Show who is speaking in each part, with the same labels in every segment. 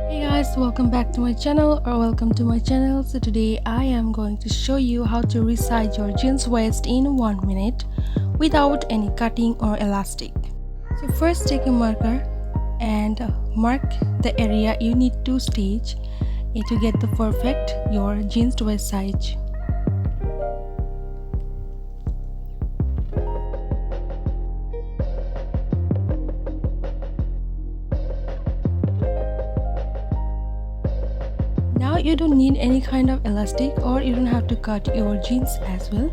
Speaker 1: Hey guys, welcome back to my channel or welcome to my channel. So today I am going to show you how to resize your jeans waist in 1 minute without any cutting or elastic. So first take a marker and mark the area you need to stitch to get the perfect your jeans waist size. Now you don't need any kind of elastic or you don't have to cut your jeans as well.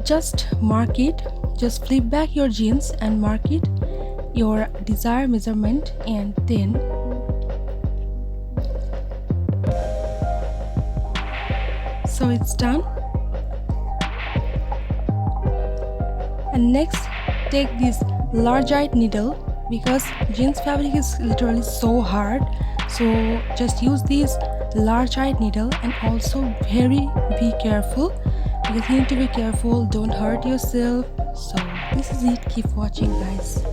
Speaker 1: Just mark it, just flip back your jeans and mark it your desired measurement, and then so it's done. And next take this large-eyed needle because jeans fabric is literally so hard, so just use this large-eyed needle. And also be careful because you need to be careful, don't hurt yourself. So this is it, keep watching guys.